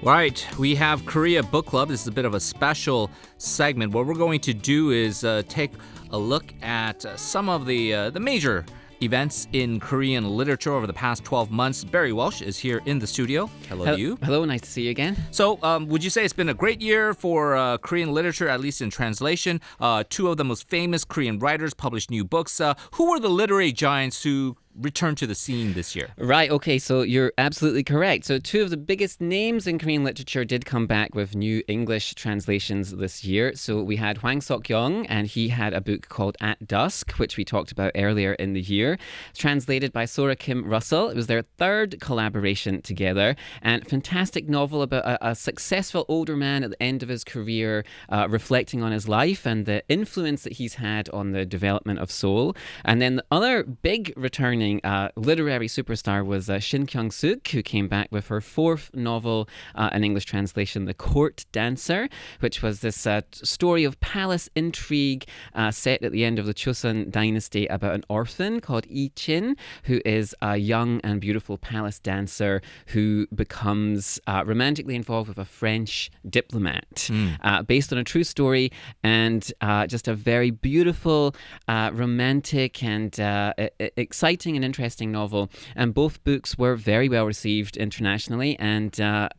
Right, we have Korea Book Club. This is a bit of a special segment. What we're going to do is take a look at some of the major events in Korean literature over the past 12 months. Barry Welsh is here in the studio. Hello to you. Hello, nice to see you again. So, would you say it's been a great year for Korean literature, at least in translation? Two of the most famous Korean writers published new books. Who were the literary giants who returned to the scene this year? Right, okay, so you're absolutely correct. So two of the biggest names in Korean literature did come back with new English translations this year. So we had Hwang Sok-young, and he had a book called At Dusk, which we talked about earlier in the year. It's translated by Sora Kim Russell. It was their third collaboration together, and fantastic novel about a successful older man at the end of his career, reflecting on his life and the influence that he's had on the development of Seoul. And then the other big returning literary superstar was Shin Kyung-suk, who came back with her fourth novel, an English translation, The Court Dancer, which was this story of palace intrigue set at the end of the Chosun dynasty about an orphan called Yi Chin, who is a young and beautiful palace dancer who becomes romantically involved with a French diplomat, based on a true story, and just a very beautiful, romantic and exciting and interesting novel. And both books were very well received internationally and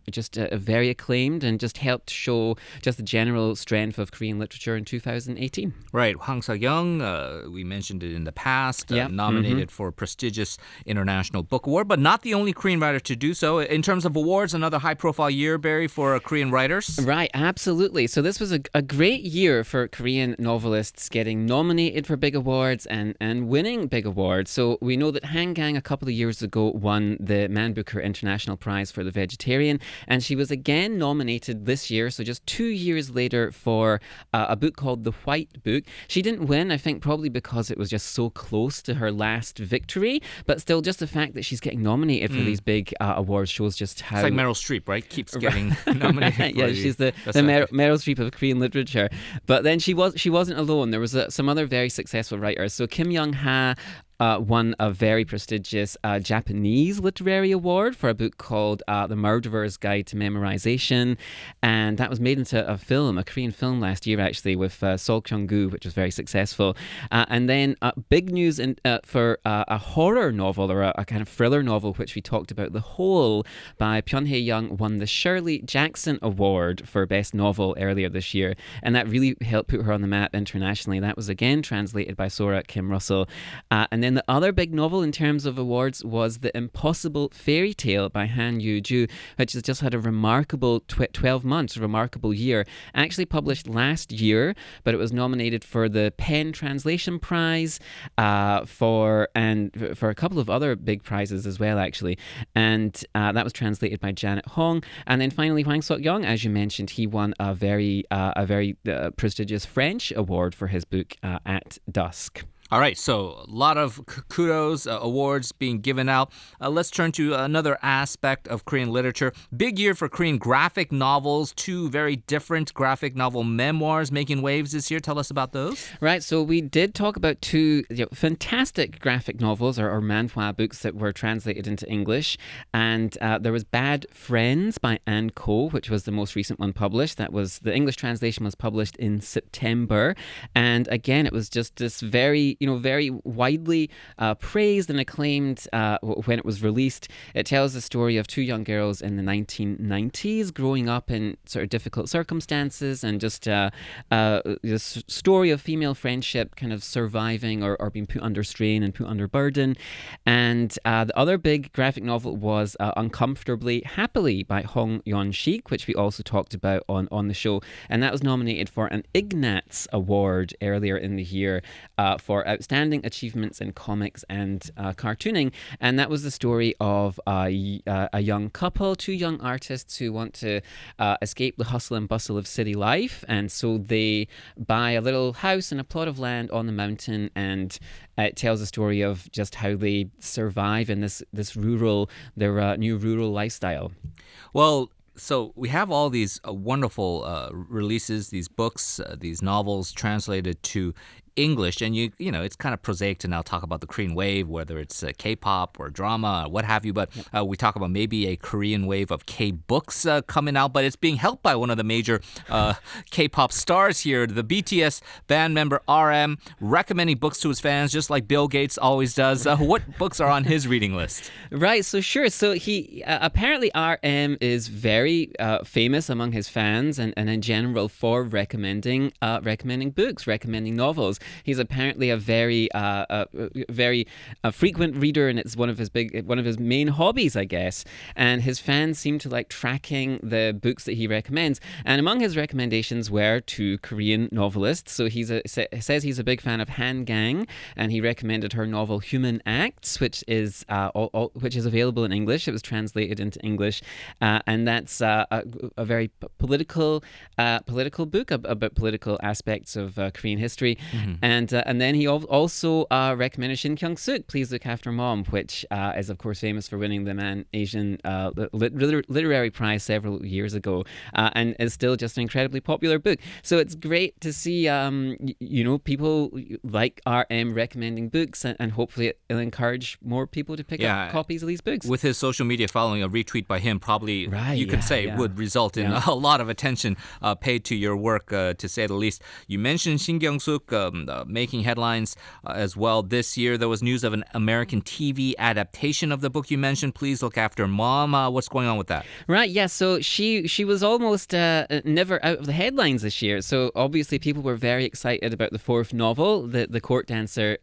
just very acclaimed, and just helped show just the general strength of Korean literature in 2018. Right, Hwang Sok-young, we mentioned it in the past, nominated for a prestigious International Book Award, but not the only Korean writer to do so. In terms of awards, another high-profile year, Barry, for Korean writers? Right, absolutely. So this was a great year for Korean novelists getting nominated for big awards and winning big awards. So we know that Han Gang a couple of years ago won the Man Booker International Prize for The Vegetarian, and she was again nominated this year, so just 2 years later, for a book called The White Book. She didn't win, I think probably because it was just so close to her last victory, but still just the fact that she's getting nominated for these big awards shows just how... It's like Meryl Streep, right? Keeps getting nominated. Yeah, she's the Meryl Streep of Korean literature. But then she wasn't alone. There was some other very successful writers. So Kim Young-ha won a very prestigious Japanese literary award for a book called The Murderer's Guide to Memorization, and that was made into a film, a Korean film last year actually, with Sol Cheongju, which was very successful. And then big news for a horror novel, or a kind of thriller novel, which we talked about, The Hole by Pyun Hae-young, won the Shirley Jackson Award for Best Novel earlier this year, and that really helped put her on the map internationally. That was again translated by Sora Kim Russell. And then the other big novel in terms of awards was The Impossible Fairy Tale by Han Yu-ju, which has just had a remarkable 12 months, a remarkable year. Actually published last year, but it was nominated for the Penn Translation Prize, for a couple of other big prizes as well, actually. And that was translated by Janet Hong. And then finally, Hwang Sok-young, as you mentioned, he won a very prestigious French award for his book At Dusk. All right, so a lot of kudos, awards being given out. Let's turn to another aspect of Korean literature. Big year for Korean graphic novels. Two very different graphic novel memoirs making waves this year. Tell us about those. Right, so we did talk about two fantastic graphic novels, or manhwa books, that were translated into English. And there was Bad Friends by Ann Ko, which was the most recent one published. The English translation was published in September. And again, it was just this very widely praised and acclaimed when it was released. It tells the story of two young girls in the 1990s growing up in sort of difficult circumstances, and just this story of female friendship kind of surviving or being put under strain and put under burden. And the other big graphic novel was Uncomfortably Happily by Hong Yeon-sik, which we also talked about on the show. And that was nominated for an Ignatz Award earlier in the year for outstanding achievements in comics and cartooning. And that was the story of a young couple, two young artists who want to escape the hustle and bustle of city life. And so they buy a little house and a plot of land on the mountain, and it tells a story of just how they survive in their new rural lifestyle. Well, so we have all these wonderful releases, these books, these novels translated to English, and it's kind of prosaic to now talk about the Korean wave, whether it's K-pop or drama or what have you, but we talk about maybe a Korean wave of K-books coming out, but it's being helped by one of the major K-pop stars here, the BTS band member RM, recommending books to his fans, just like Bill Gates always does. What books are on his reading list? Right, so sure. So he apparently RM is very famous among his fans and in general for recommending books, recommending novels. He's apparently a very frequent reader, and it's one of his main hobbies, I guess. And his fans seem to like tracking the books that he recommends. And among his recommendations were two Korean novelists. So he says he's a big fan of Han Gang, and he recommended her novel Human Acts, which is available in English. It was translated into English, and that's a very political book about political aspects of Korean history. Mm-hmm. And then he also recommended Shin Kyung-suk, Please Look After Mom, which is of course famous for winning the Man Asian Literary Prize several years ago, and is still just an incredibly popular book. So it's great to see people like RM recommending books, and hopefully it'll encourage more people to pick up copies of these books. With his social media following, a retweet by him probably would result in a lot of attention paid to your work, to say the least. You mentioned Shin Kyung-suk making headlines as well this year. There was news of an American TV adaptation of the book you mentioned, Please Look After Mom. What's going on with that? Right, yeah. So she was almost never out of the headlines this year. So obviously people were very excited about the fourth novel, the Court Dancer,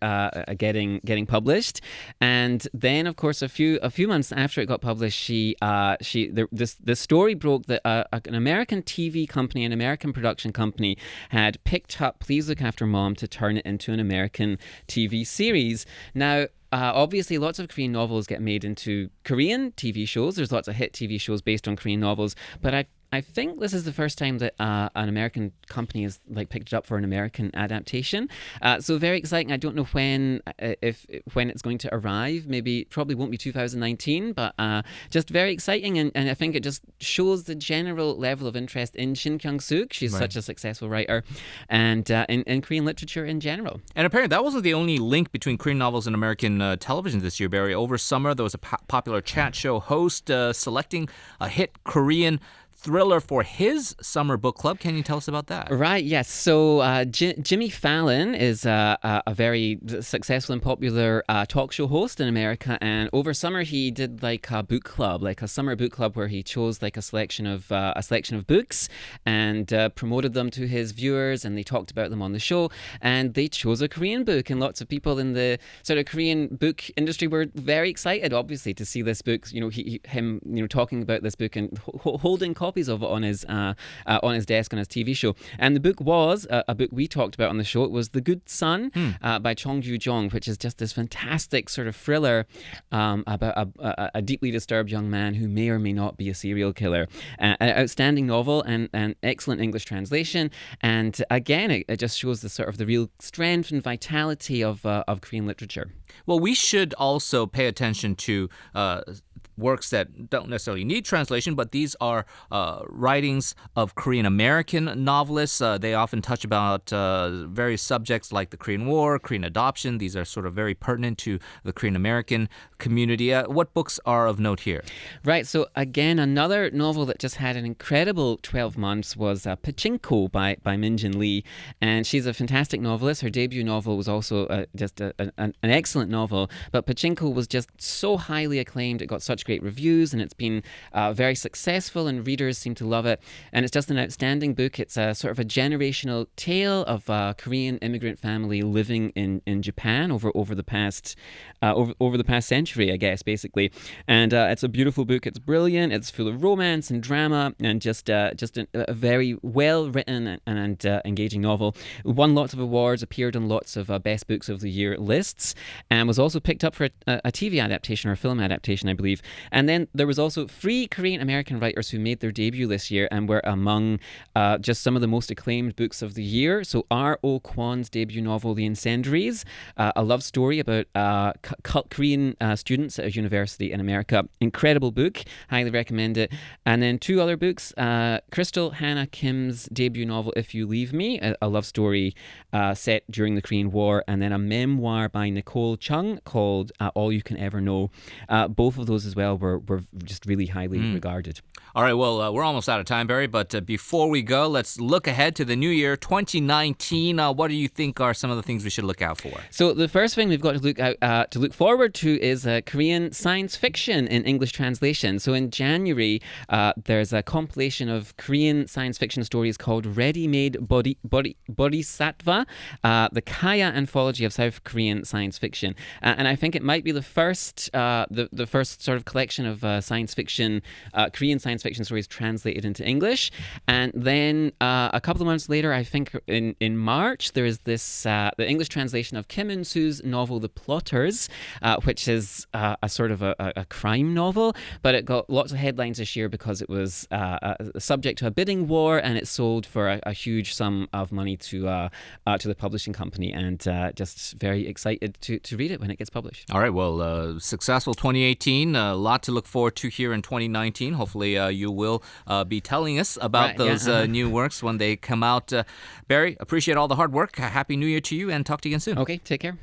getting published. And then, of course, a few months after it got published, the story broke that an American TV company, an American production company, had picked up Please Look After Mom to turn it into an American TV series. Now, obviously, lots of Korean novels get made into Korean TV shows. There's lots of hit TV shows based on Korean novels, but I think this is the first time that an American company has picked it up for an American adaptation. So very exciting. I don't know when it's going to arrive. Probably won't be 2019, but just very exciting. And I think it just shows the general level of interest in Shin Kyung-suk. She's such a successful writer, and in Korean literature in general. And apparently that wasn't the only link between Korean novels and American television this year, Barry. Over summer, there was a popular chat show host selecting a hit Korean thriller for his summer book club. Can you tell us about that? Right, yes. So Jimmy Fallon is a very successful and popular talk show host in America, and over summer he did a book club, a summer book club where he chose a selection of books and promoted them to his viewers, and they talked about them on the show, and they chose a Korean book, and lots of people in the sort of Korean book industry were very excited, obviously, to see this book. Him talking about this book and holding copies of it on his desk on his TV show. And the book was a book we talked about on the show. It was The Good Son by Cheongju Jong, which is just this fantastic sort of thriller about a deeply disturbed young man who may or may not be a serial killer. An outstanding novel and excellent English translation. And again, it just shows the real strength and vitality of Korean literature. Well, we should also pay attention to works that don't necessarily need translation, but these are writings of Korean American novelists. They often touch about various subjects like the Korean War, Korean adoption. These are sort of very pertinent to the Korean American community. What books are of note here? Right, so again, another novel that just had an incredible 12 months was Pachinko by Min-jin Lee, and she's a fantastic novelist. Her debut novel was also just an excellent novel, but Pachinko was just so highly acclaimed. It got such great reviews, and it's been very successful, and readers seem to love it. And it's just an outstanding book. It's a sort of a generational tale of a Korean immigrant family living in Japan over the past century, I guess, basically. And it's a beautiful book. It's brilliant. It's full of romance and drama, and just a very well written and engaging novel. Won lots of awards, appeared on lots of best books of the year lists, and was also picked up for a TV adaptation or a film adaptation, I believe. And then there was also 3 Korean American writers who made their debut this year and were among just some of the most acclaimed books of the year. So R.O. Kwon's debut novel, The Incendiaries, a love story about Korean students at a university in America. Incredible book. Highly recommend it. And then 2 other books. Crystal Hannah Kim's debut novel, If You Leave Me, a love story set during the Korean War, and then a memoir by Nicole Chung called All You Can Ever Know. Both of those as well were just really highly regarded. All right, well, we're almost out of time, Barry, but before we go, let's look ahead to the new year, 2019. What do you think are some of the things we should look out for? So the first thing we've got to look forward to is Korean science fiction in English translation. So in January, there's a compilation of Korean science fiction stories called Ready-Made Bodhisattva, the Kaya anthology of South Korean science fiction. And I think it might be the first sort of collection of science fiction, Korean science fiction stories translated into English. And then a couple of months later, I think in March, there is this the English translation of Kim In-soo's novel The Plotters, which is a sort of a crime novel, but it got lots of headlines this year because it was subject to a bidding war, and it sold for a huge sum of money to the publishing company, and just very excited to read it when it gets published. All right, well, successful 2018, a lot to look forward to here in 2019. Hopefully you will be telling us about those new works when they come out. Barry, appreciate all the hard work. Happy New Year to you, and talk to you again soon. Okay, take care.